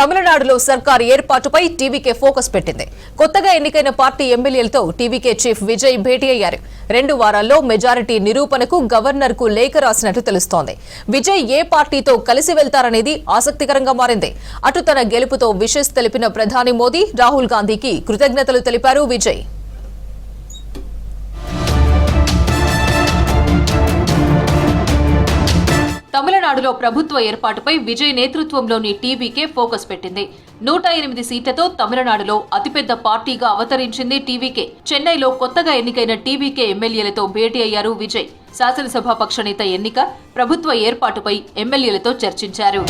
తమిళనాడులో సర్కారు ఏర్పాటుపై టీవీకే ఫోకస్ పెట్టింది. కొత్తగా ఎన్నికైన పార్టీ ఎమ్మెల్యేలతో టీవీకే చీఫ్ విజయ్ భేటీ అయ్యారు. 2 వారాల్లో మెజారిటీ నిరూపణకు గవర్నర్ కు లేఖ రాసినట్లు తెలుస్తోంది. విజయ్ ఏ పార్టీతో కలిసి వెళ్తారనేది ఆసక్తికరంగా మారింది. అటు తన గెలుపుతో విషెస్ తెలిపిన ప్రధాని మోదీ, రాహుల్ గాంధీకి కృతజ్ఞతలు తెలిపారు విజయ్. తమిళనాడులో ప్రభుత్వ ఏర్పాటుపై విజయ్ నేతృత్వంలోని టీవీకే ఫోకస్ పెట్టింది. 108 సీట్లతో తమిళనాడులో అతిపెద్ద పార్టీగా అవతరించింది టీవీకే. చెన్నైలో కొత్తగా ఎన్నికైన టీవీకే ఎమ్మెల్యేలతో భేటీ అయ్యారు విజయ్. శాసనసభాపక్ష నేత ఎన్నిక, ప్రభుత్వ ఏర్పాటుపై ఎమ్మెల్యేలతో చర్చించారు.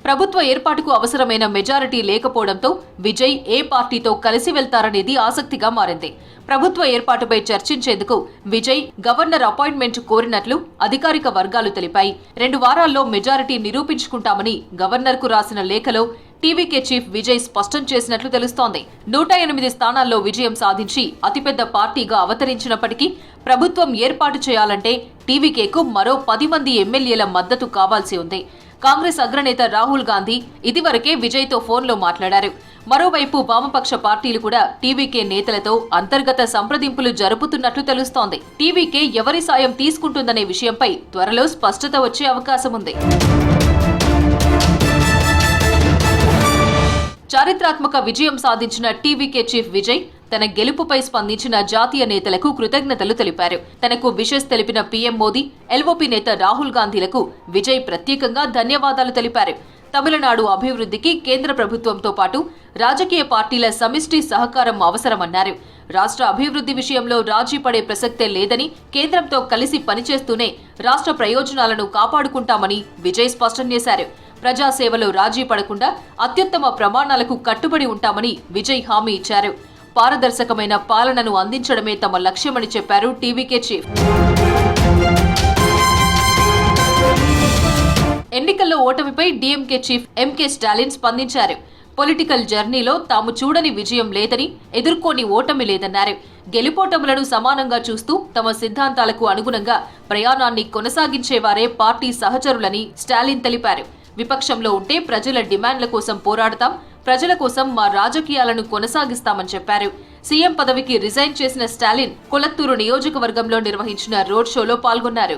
ప్రభుత్వ ఏర్పాటుకు అవసరమైన మెజారిటీ లేకపోవడంతో విజయ్ ఏ పార్టీతో కలిసి వెళ్తారనేది ఆసక్తిగా మారింది. ప్రభుత్వ ఏర్పాటుపై చర్చించేందుకు విజయ్ గవర్నర్ అపాయింట్మెంట్ కోరినట్లు అధికారిక వర్గాలు తెలిపాయి. 2 వారాల్లో మెజారిటీ నిరూపించుకుంటామని గవర్నర్ కు రాసిన లేఖలో టీవీకే చీఫ్ విజయ్ స్పష్టం చేసినట్లు తెలుస్తోంది. 108 స్థానాల్లో విజయం సాధించి అతిపెద్ద పార్టీగా అవతరించినప్పటికీ ప్రభుత్వం ఏర్పాటు చేయాలంటే టీవీకేకు మరో 10 మంది ఎమ్మెల్యేల మద్దతు కావాల్సి ఉంది. కాంగ్రెస్ అగ్రనేత రాహుల్ గాంధీ ఇదివరకే విజయ్తో ఫోన్లో మాట్లాడారు. మరోవైపు వామపక్ష పార్టీలు కూడా టీవీకే నేతలతో అంతర్గత సంప్రదింపులు జరుపుతున్నట్లు తెలుస్తోంది. టీవీకే ఎవరి సాయం తీసుకుంటుందనే విషయంపై త్వరలో స్పష్టత వచ్చే అవకాశం ఉంది. చారిత్రాత్మక విజయం సాధించిన టీవీకే చీఫ్ విజయ్ తన గెలుపుపై స్పందించిన జాతీయ నేతలకు కృతజ్ఞతలు తెలిపారు. తనకు విషెస్ తెలిపిన పీఎం మోదీ, ఎల్ఓపీ నేత రాహుల్ గాంధీలకు విజయ్ ప్రత్యేకంగా ధన్యవాదాలు తెలిపారు. తమిళనాడు అభివృద్ధికి కేంద్ర ప్రభుత్వంతో పాటు రాజకీయ పార్టీల సమిష్టి సహకారం అవసరమన్నారు. రాష్ట్ర అభివృద్ధి విషయంలో రాజీ పడే ప్రసక్తే లేదని, కేంద్రంతో కలిసి పనిచేస్తూనే రాష్ట్ర ప్రయోజనాలను కాపాడుకుంటామని విజయ్ స్పష్టం చేశారు. ప్రజాసేవలో రాజీ పడకుండా అత్యుత్తమ ప్రమాణాలకు కట్టుబడి ఉంటామని విజయ్ హామీ ఇచ్చారు. పారదర్శకమైన పాలనను అందించడమే తమ లక్ష్యమని చెప్పారు టీవీకే చీఫ్. ఎన్నికల్లో ఓటమిపై డీఎంకే చీఫ్ ఎంకే స్టాలిన్ స్పందించారు. పొలిటికల్ జర్నీలో తాము చూడని విజయం లేదని, ఎదుర్కోని ఓటమి లేదన్నారు. గెలుపోటములను సమానంగా చూస్తూ తమ సిద్ధాంతాలకు అనుగుణంగా ప్రయాణాన్ని కొనసాగించేవారే పార్టీ సహచరులని స్టాలిన్ తెలిపారు. విపక్షంలో ఉంటే ప్రజల డిమాండ్ల కోసం పోరాడతాం, ప్రజల కోసం మా రాజకీయాలను కొనసాగిస్తామని చెప్పారు. సీఎం పదవికి రిజైన్ చేసిన స్టాలిన్ కొలత్తూరు నియోజకవర్గంలో నిర్వహించిన రోడ్ షోలో పాల్గొన్నారు.